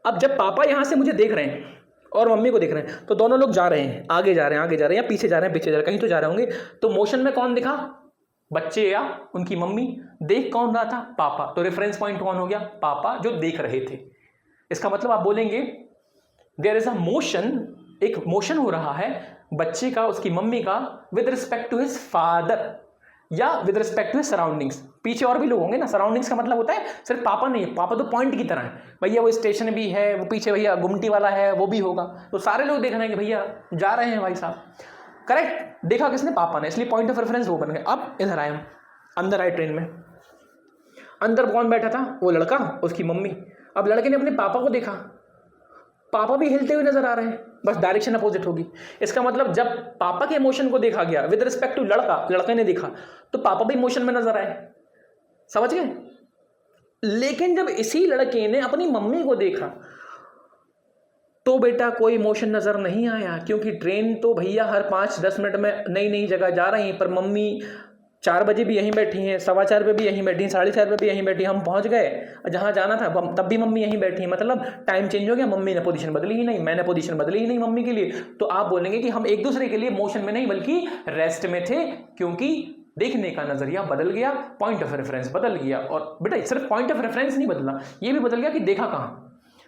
अब जब पापा यहाँ से मुझे देख रहे हैं और मम्मी को देख रहे हैं, तो दोनों लोग जा रहे हैं, आगे जा रहे हैं, आगे जा रहे हैं, या पीछे जा रहे हैं, पीछे जा रहे हैं, कहीं तो जा रहे होंगे। तो मोशन में कौन दिखा? बच्चे या उनकी मम्मी। देख कौन रहा था? पापा। तो रेफरेंस पॉइंट कौन हो गया? पापा जो देख रहे थे। इसका मतलब आप बोलेंगे देयर इज अ मोशन, एक मोशन हो रहा है बच्चे का, उसकी मम्मी का, with respect to his father या with respect to his surroundings. पीछे और भी लोग होंगे ना, सराउंडिंग्स का मतलब होता है सिर्फ पापा नहीं है, पापा तो पॉइंट की तरह है, भैया वो स्टेशन भी है, वो पीछे भैया गुमटी वाला है, वो भी होगा। तो सारे लोग देख रहे हैं कि भैया जा रहे हैं भाई साहब। करेक्ट। देखा किसने? पापा ने, इसलिए पॉइंट ऑफ रेफरेंस वो बन गए। अब इधर आए हम, अंदर आए ट्रेन में। अंदर कौन बैठा था? वो लड़का, उसकी मम्मी। अब लड़के ने अपने पापा को देखा, पापा भी हिलते हुए नजर आ रहे हैं, बस डायरेक्शन अपोजिट होगी। इसका मतलब जब पापा के इमोशन को देखा गया विद रिस्पेक्ट टू लड़का, लड़के ने देखा, तो पापा भी इमोशन में नजर आए। समझ गए? लेकिन जब इसी लड़के ने अपनी मम्मी को देखा, तो बेटा कोई इमोशन नजर नहीं आया, क्योंकि ट्रेन तो भैया हर 5-10 मिनट में नई नई जगह जा रही है, पर मम्मी 4 बजे भी यहीं बैठी हैं, 4:15 पे भी यहीं बैठी हैं, 4:30 पे भी यहीं बैठी, हम पहुंच गए जहां जाना था तब भी मम्मी यहीं बैठी है। मतलब टाइम चेंज हो गया, मम्मी ने पोजीशन बदली ही नहीं, मैंने पोजीशन बदली ही नहीं मम्मी के लिए। तो आप बोलेंगे कि हम एक दूसरे के लिए मोशन में नहीं बल्कि रेस्ट में थे, क्योंकि देखने का नजरिया बदल गया, पॉइंट ऑफ रेफरेंस बदल गया। और बेटा सिर्फ पॉइंट ऑफ रेफरेंस नहीं बदला, ये भी बदल गया कि देखा कहाँ।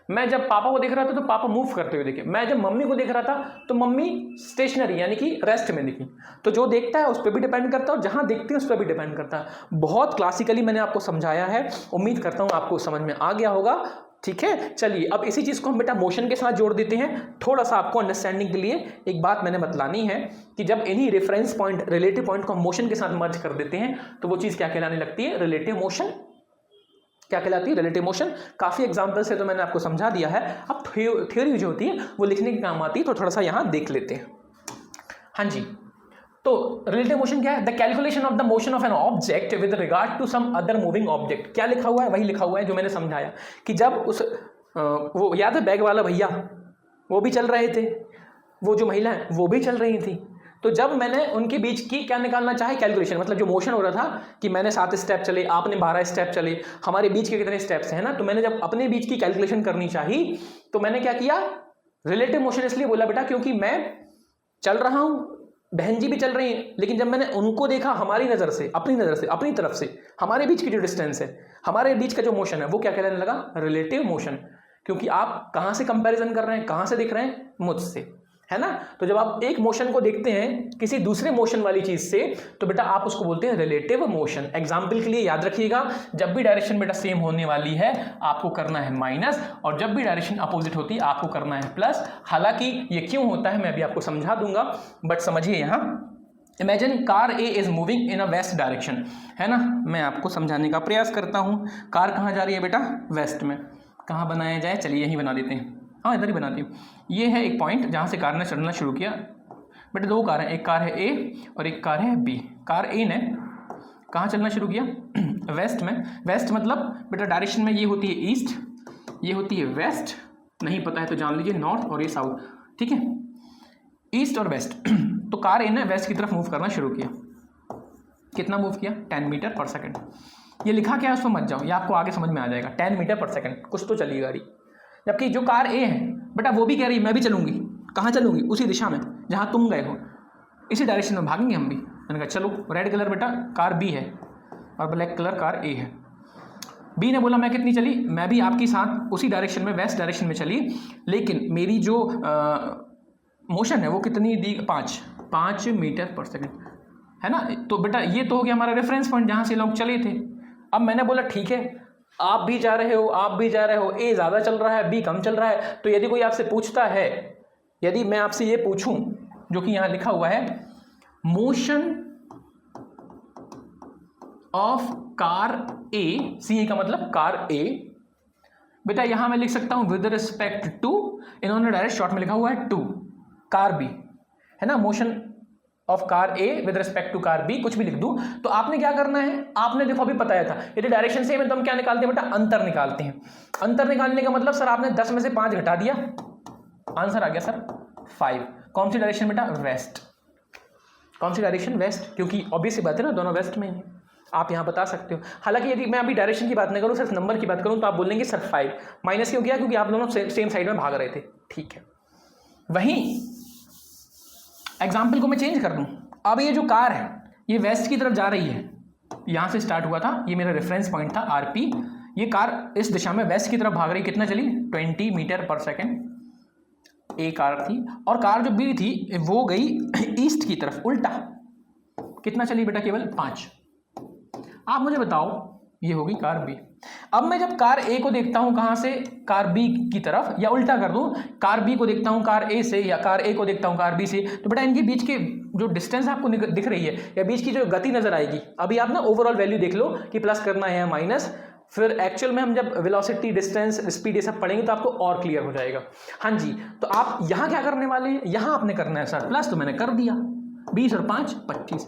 मैं जब पापा को देख रहा था तो पापा मूव करते हुए दिखे, मैं जब मम्मी को देख रहा था तो मम्मी स्टेशनरी यानी कि रेस्ट में दिखी। तो जो देखता है उस पर भी डिपेंड करता है और जहां देखते हैं उस पर भी डिपेंड करता है। बहुत क्लासिकली मैंने आपको समझाया है, उम्मीद करता हूं आपको समझ में आ गया होगा। ठीक है, चलिए अब इसी चीज को हम बेटा मोशन के साथ जोड़ देते हैं। थोड़ा सा आपको अंडरस्टैंडिंग के लिए एक बात मैंने बतलानी है कि जब इन्हीं रेफरेंस पॉइंट, रिलेटिव पॉइंट को हम मोशन के साथ मर्ज कर देते हैं तो वो चीज क्या कहलाने लगती है? Relative motion. क्या कहलाती है? Relative motion. काफी एग्जांपल से तो मैंने आपको समझा दिया है, अब थ्योरी जो होती है वो लिखने के काम आती है, तो थोड़ा सा यहां देख लेते हैं। हाँ जी, तो रिलेटिव मोशन क्या है? The calculation of the motion of an object with regard to some other moving object. क्या लिखा हुआ है? वही लिखा हुआ है जो मैंने समझाया कि जब उस वो याद है बैग वाला भैया, वो भी चल रहे थे, वो जो महिला है वो भी चल रही थी। तो जब मैंने उनके बीच की क्या निकालना चाहे? कैलकुलेशन, मतलब जो मोशन हो रहा था कि मैंने 7 स्टेप चले, आपने 12 स्टेप चले, हमारे बीच के कितने स्टेप्स हैं ना, तो मैंने जब अपने बीच की कैलकुलेशन करनी चाहिए तो मैंने क्या किया? रिलेटिव मोशन इसलिए बोला बेटा क्योंकि मैं चल रहा हूं, बहन जी भी चल रही हैं, लेकिन जब मैंने उनको देखा हमारी नजर से, अपनी तरफ से, हमारे बीच की जो डिस्टेंस है, हमारे बीच का जो मोशन है वो क्या कहलाने लगा? Relative motion. क्योंकि आप कहां से कंपैरिजन कर रहे हैं, कहां से देख रहे हैं? मुझसे, है ना। तो जब आप एक मोशन को देखते हैं किसी दूसरे मोशन वाली चीज से, तो बेटा आप उसको बोलते हैं रिलेटिव मोशन। एग्जाम्पल के लिए याद रखिएगा, जब भी डायरेक्शन बेटा सेम होने वाली है आपको करना है माइनस, और जब भी डायरेक्शन अपोजिट होती है आपको करना है प्लस। हालांकि ये क्यों होता है मैं अभी आपको समझा दूंगा, बट समझिए यहां imagine car A is moving in a west direction, है ना। मैं आपको समझाने का प्रयास करता हूं। कार कहां जा रही है बेटा? वेस्ट में। कहां बनाया जाए? चलिए यहीं बना देते हैं, हाँ इधर ही बनाती हूँ। ये है एक पॉइंट जहाँ से कार ने चढ़ना शुरू किया। बेटा 2 कार हैं, एक कार है ए और एक कार है बी। कार ए ने कहाँ चलना शुरू किया? वेस्ट में। वेस्ट मतलब बेटा डायरेक्शन में ये होती है ईस्ट, ये होती है वेस्ट, नहीं पता है तो जान लीजिए नॉर्थ, और ये साउथ, ठीक है, ईस्ट और वेस्ट। तो कार ए ने वेस्ट की तरफ मूव करना शुरू किया। कितना मूव किया? 10 मीटर पर सेकेंड। ये लिखा क्या है उस पर मत जाओ, ये आपको आगे समझ में आ जाएगा। 10 मीटर पर सेकेंड, कुछ तो चली गाड़ी। जबकि जो कार ए है बेटा वो भी कह रही है मैं भी चलूंगी। कहाँ चलूंगी? उसी दिशा में जहां तुम गए हो, इसी डायरेक्शन में भागेंगे हम भी। मैंने कहा चलो। रेड कलर बेटा कार बी है और ब्लैक कलर कार ए है। बी ने बोला मैं कितनी चली? मैं भी आपके साथ उसी डायरेक्शन में, वेस्ट डायरेक्शन में चली, लेकिन मेरी जो मोशन है वो कितनी दी? 5 मीटर पर सेकेंड, है ना। तो बेटा ये तो हो गया हमारा रेफरेंस पॉइंट जहां से लोग चले थे। अब मैंने बोला ठीक है आप भी जा रहे हो, आप भी जा रहे हो, ए ज़्यादा चल रहा है, बी कम चल रहा है। तो यदि कोई आपसे पूछता है, यदि मैं आपसे ये पूछूं जो कि यहां लिखा हुआ है मोशन ऑफ कार ए, सी का मतलब कार ए, बेटा यहां मैं लिख सकता हूं विद रिस्पेक्ट टू, इन्होंने डायरेक्ट शॉर्ट में लिखा हुआ है टू कार बी। है ना, motion of car A with respect to car B, कुछ भी लिख दूं तो आपने क्या करना है, आपने देखो अभी बताया था यदि डायरेक्शन सेम है तो हम क्या निकालते हैं बेटा, अंतर निकालते हैं। अंतर निकालने का मतलब सर आपने 10 में से 5 घटा दिया, आंसर आ गया सर 5। कौन सी डायरेक्शन बेटा, वेस्ट। कौन सी डायरेक्शन, वेस्ट, क्योंकि ऑब्वियस सी बात है ना, दोनों वेस्ट में ही है, आप यहां बता सकते हो। हालांकि यदि मैं अभी डायरेक्शन की बात नहीं करूं, सिर्फ नंबर की बात करूं तो आप बोलेंगे सर 5। माइनस क्यों किया, क्योंकि आप दोनों सेम साइड में भाग रहे थे, ठीक है। वहीं एग्जाम्पल को मैं चेंज कर दूं, अब ये जो कार है ये वेस्ट की तरफ जा रही है, यहां से स्टार्ट हुआ था, ये मेरा रेफरेंस पॉइंट था आरपी, ये कार इस दिशा में वेस्ट की तरफ भाग रही, कितना चली, 20 मीटर पर सेकेंड, ए कार थी, और कार जो बी थी वो गई ईस्ट की तरफ उल्टा, कितना चली बेटा, केवल 5। आप मुझे बताओ, ये होगी कार बी। अब मैं जब कार ए को देखता हूं कहां से, कार बी की तरफ, या उल्टा कर दूं, कार बी को देखता हूं कार ए से, या कार ए को देखता हूं कार बी से, तो बेटा इनके बीच के जो डिस्टेंस आपको दिख रही है, या बीच की जो गति नजर आएगी, अभी आप ना ओवरऑल वैल्यू देख लो कि प्लस करना है या माइनस, फिर एक्चुअल में हम जब वेलोसिटी, डिस्टेंस, स्पीड ये सब पढ़ेंगे तो आपको और क्लियर हो जाएगा। हाँ जी, तो आप यहां क्या करने वाले हैं, यहां आपने करना है सर प्लस, तो मैंने कर दिया, 20 और 5 25।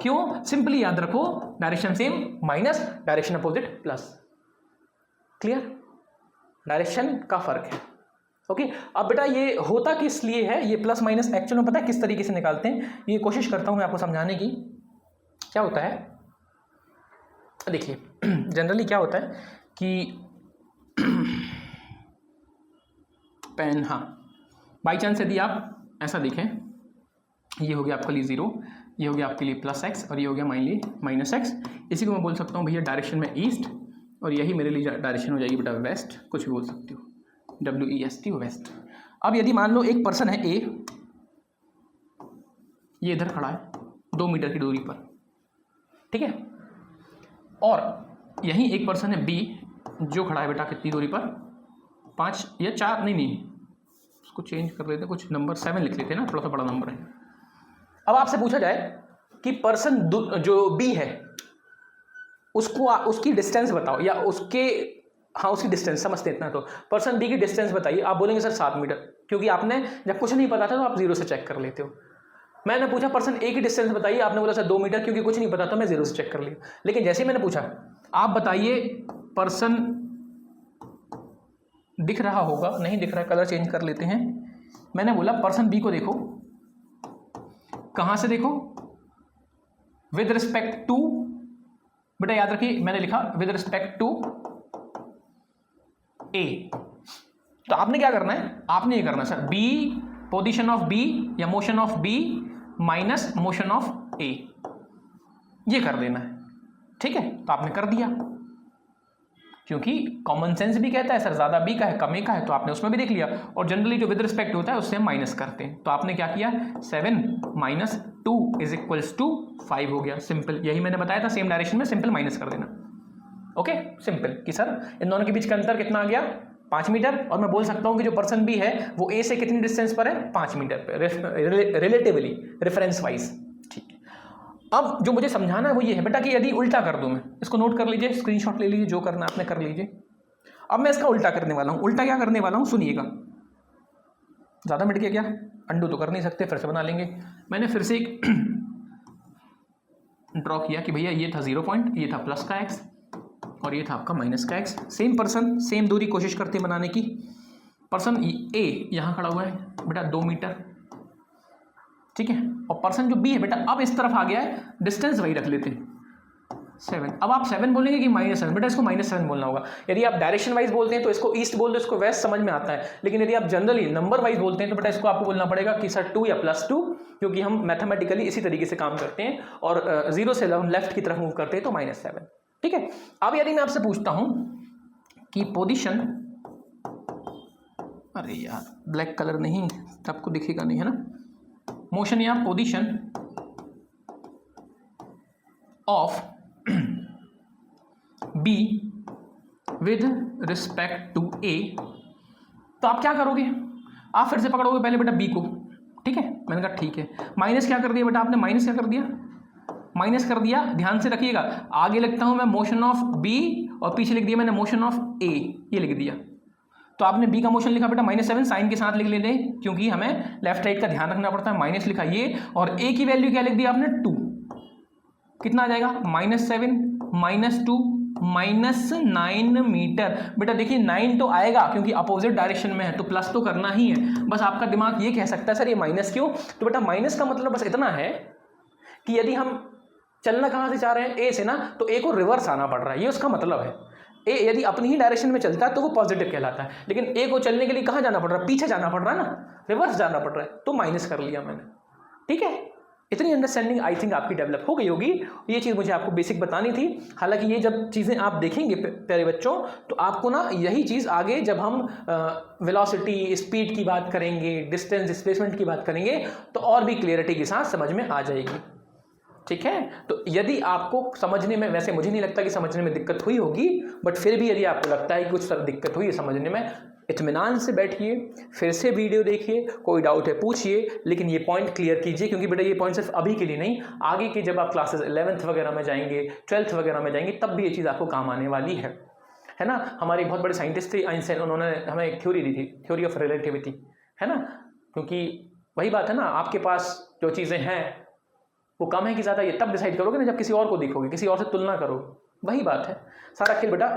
क्यों, सिंपली याद रखो, direction same minus, direction opposite plus. Clear, direction का फर्क है। ओके, अब बेटा ये होता किस लिए है, ये प्लस माइनस एक्चुअल में पता है किस तरीके से निकालते हैं, ये कोशिश करता हूं मैं आपको समझाने की। क्या होता है, देखिए जनरली क्या होता है कि पेन, हाँ, बाई चांस यदि आप ऐसा देखें, ये हो गया आपके लिए 0, ये हो गया आपके लिए प्लस एक्स, और ये हो गया माइनस एक्स, इसी को मैं बोल सकता हूँ भैया डायरेक्शन में ईस्ट, और यही मेरे लिए डायरेक्शन हो जाएगी बेटा वेस्ट, कुछ भी बोल सकते हो, WEST वेस्ट। अब यदि मान लो एक पर्सन है ए, ये इधर खड़ा है 2 मीटर की दूरी पर, ठीक है, और यहीं एक पर्सन है बी जो खड़ा है बेटा कितनी दूरी पर, 5 या 4, नहीं उसको चेंज कर लेते, कुछ नंबर 7 लिख लेते ना, थोड़ा सा बड़ा नंबर है। अब आपसे पूछा जाए कि पर्सन जो बी है उसको उसकी डिस्टेंस बताओ, या उसके, हाँ उसकी डिस्टेंस समझते इतना, तो पर्सन बी की डिस्टेंस बताइए, आप बोलेंगे सर 7 मीटर, क्योंकि आपने जब कुछ नहीं पता था तो आप 0 से चेक कर लेते हो। मैंने पूछा पर्सन ए की डिस्टेंस बताइए, आपने बोला सर 2 मीटर, क्योंकि कुछ नहीं पता था मैं 0 से चेक कर लिया। लेकिन जैसे ही मैंने पूछा आप बताइए पर्सन दिख रहा होगा, नहीं दिख रहा, कलर चेंज कर लेते हैं, मैंने बोला पर्सन बी को देखो, कहां से देखो, विद रिस्पेक्ट टू, बेटा याद रखिए मैंने लिखा विद रिस्पेक्ट टू ए, तो आपने क्या करना है, आपने ये करना है sir B, position of B या motion of B minus motion of A, ये कर देना है, ठीक है। तो आपने कर दिया, क्योंकि कॉमन सेंस भी कहता है सर ज्यादा बी का है कम ए का है, तो आपने उसमें भी देख लिया, और जनरली जो विद रिस्पेक्ट होता है उससे हम माइनस करते हैं, तो आपने क्या किया, 7 माइनस 2 इज इक्वल्स टू 5 हो गया, सिंपल, यही मैंने बताया था, सेम डायरेक्शन में सिंपल माइनस कर देना। ओके, सिंपल कि सर इन दोनों के बीच का अंतर कितना आ गया, 5 मीटर, और मैं बोल सकता हूं कि जो पर्सन बी है वो ए से कितनी डिस्टेंस पर है, 5 मीटर पर, रिलेटिवली, रेफरेंस वाइज, ठीक है। अब जो मुझे समझाना है वो ये है बेटा कि यदि उल्टा कर दूं मैं, इसको नोट कर लीजिए, स्क्रीनशॉट ले लीजिए, जो करना आपने कर लीजिए। अब मैं इसका उल्टा करने वाला हूं, उल्टा क्या करने वाला हूं सुनिएगा, ज्यादा मिट गया क्या, अंडू तो कर नहीं सकते, फिर से बना लेंगे। मैंने फिर से एक ड्रॉ किया कि भैया ये था 0 पॉइंट, ये था प्लस का एक्स, और ये था आपका माइनस का एक्स, सेम पर्सन सेम दूरी कोशिश करते हैं बनाने की। पर्सन ए यहाँ खड़ा हुआ है बेटा 2 मीटर, ठीक है, और पर्सन जो बी है बेटा अब इस तरफ आ गया है, डिस्टेंस वही रख लेते हैं 7। अब आप 7 बोलेंगे कि -7, बेटा इसको -7 बोलना होगा। यदि आप डायरेक्शन वाइज बोलते हैं तो इसको ईस्ट बोल दो, इसको वेस्ट, समझ में आता है। लेकिन यदि आप जनरली नंबर वाइज बोलते हैं तो बेटा इसको आपको बोलना पड़ेगा कि सर 2 या +2, क्योंकि हम मैथमेटिकली इसी तरीके से काम करते हैं, और 0 से हम लेफ्ट की तरफ मूव करते हैं तो -7, ठीक है। अब यदि मैं आपसे पूछता हूं कि पोजीशन, अरे यार ब्लैक कलर नहीं, आपको दिखेगा नहीं है ना, मोशन या position of B with respect to A, तो आप क्या करोगे, आप फिर से पकड़ोगे पहले बेटा बी को, ठीक है। मैंने कहा ठीक है, माइनस क्या कर दिया बेटा आपने, माइनस क्या कर दिया, माइनस कर दिया, ध्यान से रखिएगा, आगे लिखता हूं मैं मोशन ऑफ बी और पीछे लिख दिया मैंने मोशन ऑफ ए, ये लिख दिया। तो आपने बी का मोशन लिखा बेटा -7, साइन के साथ लिख लेते क्योंकि हमें लेफ्ट राइट का ध्यान रखना पड़ता है। माइनस लिखा ये, और ए की वैल्यू क्या लिख दी आपने 2, कितना आ जाएगा -7 -2 -9 मीटर। बेटा देखिए 9 तो आएगा क्योंकि अपोजिट डायरेक्शन में है तो प्लस तो करना ही है। बस आपका दिमाग ये कह सकता है सर ये माइनस क्यों, तो बेटा माइनस का मतलब बस इतना है कि यदि हम चलना कहाँ से चाह रहे हैं, ए से ना, तो ए को रिवर्स आना पड़ रहा है, ये उसका मतलब है। ए यदि अपनी ही डायरेक्शन में चलता है तो वो पॉजिटिव कहलाता है, लेकिन ए को चलने के लिए कहाँ जाना पड़ रहा है, पीछे जाना पड़ रहा है ना, रिवर्स जाना पड़ रहा है, तो माइनस कर लिया मैंने। ठीक है, इतनी अंडरस्टैंडिंग आई थिंक आपकी डेवलप हो गई होगी। ये चीज़ मुझे आपको बेसिक बतानी थी। हालांकि ये जब चीज़ें आप देखेंगे प्यारे बच्चों, तो आपको ना यही चीज़ आगे जब हम वेलोसिटी, स्पीड की बात करेंगे, डिस्टेंस, डिस्प्लेसमेंट की बात करेंगे, तो और भी क्लियरिटी के साथ समझ में आ जाएगी। ठीक है, तो यदि आपको समझने में, वैसे मुझे नहीं लगता कि समझने में दिक्कत हुई होगी, बट फिर भी यदि आपको लगता है कि कुछ दिक्कत हुई है समझने में, इत्मीनान से बैठिए, फिर से वीडियो देखिए, कोई डाउट है पूछिए, लेकिन ये पॉइंट क्लियर कीजिए, क्योंकि बेटा ये पॉइंट सिर्फ अभी के लिए नहीं, आगे के जब आप क्लासेस 11th वगैरह में जाएंगे, 12th वगैरह में जाएंगे, तब भी ये चीज़ आपको काम आने वाली है ना। हमारे बहुत बड़े साइंटिस्ट थे आइंस्टाइन, उन्होंने हमें एक थ्योरी दी थी, थ्योरी ऑफ रिलेटिविटी, है ना। क्योंकि वही बात है ना, आपके पास जो चीज़ें हैं वो कम है कि ज़्यादा, ये तब डिसाइड करोगे ना जब किसी और को देखोगे, किसी और से तुलना करोगे। वही बात है, सारा खेल बेटा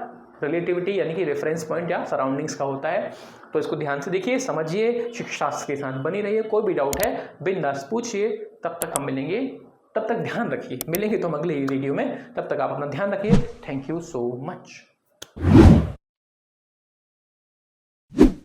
रिलेटिविटी यानी कि रेफरेंस पॉइंट या सराउंडिंग्स का होता है। तो इसको ध्यान से देखिए, समझिए, शिक्षाशास्त्र के साथ बनी रहिए। कोई भी डाउट है बिंदास पूछिए। तब तक हम मिलेंगे, तब तक ध्यान रखिए, मिलेंगे तो हम अगले वीडियो में। तब तक आप अपना ध्यान रखिए। Thank you so much.